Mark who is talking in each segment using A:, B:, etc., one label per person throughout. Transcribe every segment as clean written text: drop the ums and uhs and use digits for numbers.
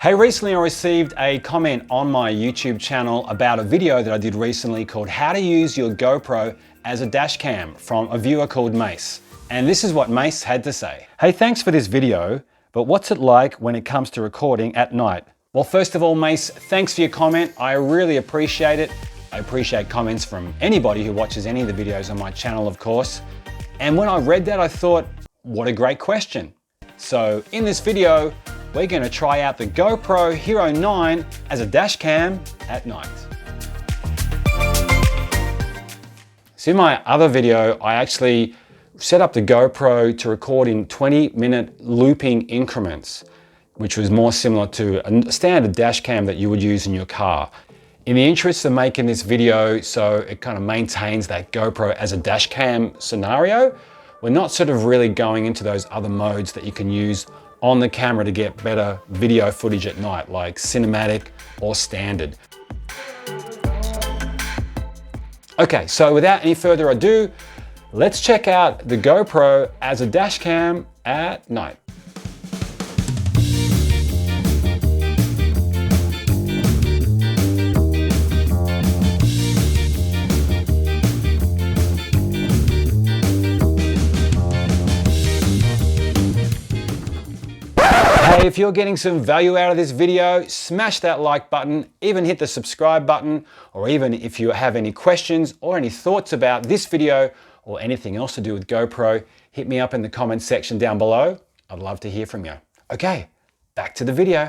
A: Hey, recently I received a comment on my YouTube channel about a video that I did recently called How to Use Your GoPro as a Dash Cam from a viewer called Mace. And this is what Mace had to say. Hey, thanks for this video, but what's it like when it comes to recording at night? Well, first of all, Mace, thanks for your comment. I really appreciate it. I appreciate comments from anybody who watches any of the videos on my channel, of course. And when I read that, I thought, what a great question. So in this video, we're going to try out the GoPro Hero 9 as a dash cam at night. So in my other video, I actually set up the GoPro to record in 20-minute looping increments, which was more similar to a standard dash cam that you would use in your car. In the interest of making this video so it kind of maintains that GoPro as a dash cam scenario, we're not sort of really going into those other modes that you can use on the camera to get better video footage at night, like cinematic or standard. Okay, so without any further ado, let's check out the GoPro as a dash cam at night. Hey, if you're getting some value out of this video, smash that like button, even hit the subscribe button, or even if you have any questions or any thoughts about this video or anything else to do with GoPro, hit me up in the comments section down below. I'd love to hear from you. Okay, back to the video.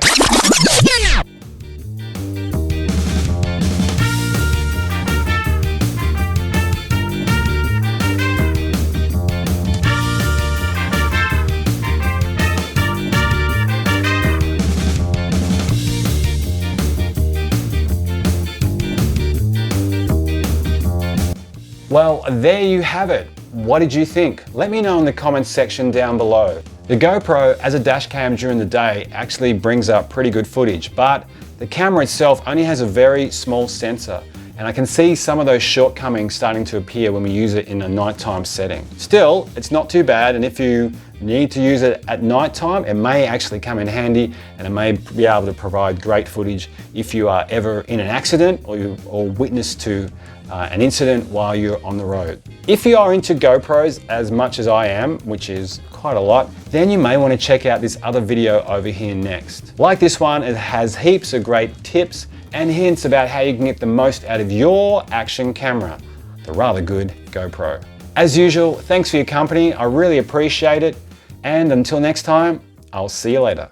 A: Well, there you have it. What did you think? Let me know in the comments section down below. The GoPro as a dash cam during the day actually brings up pretty good footage, but the camera itself only has a very small sensor, and I can see some of those shortcomings starting to appear when we use it in a nighttime setting. Still, it's not too bad, and if you need to use it at nighttime, it may actually come in handy, and it may be able to provide great footage if you are ever in an accident or witness to an incident while you're on the road. If you are into GoPros as much as I am, which is quite a lot, then you may want to check out this other video over here next. Like this one, it has heaps of great tips and hints about how you can get the most out of your action camera, the rather good GoPro. As usual, thanks for your company. I really appreciate it. And until next time, I'll see you later.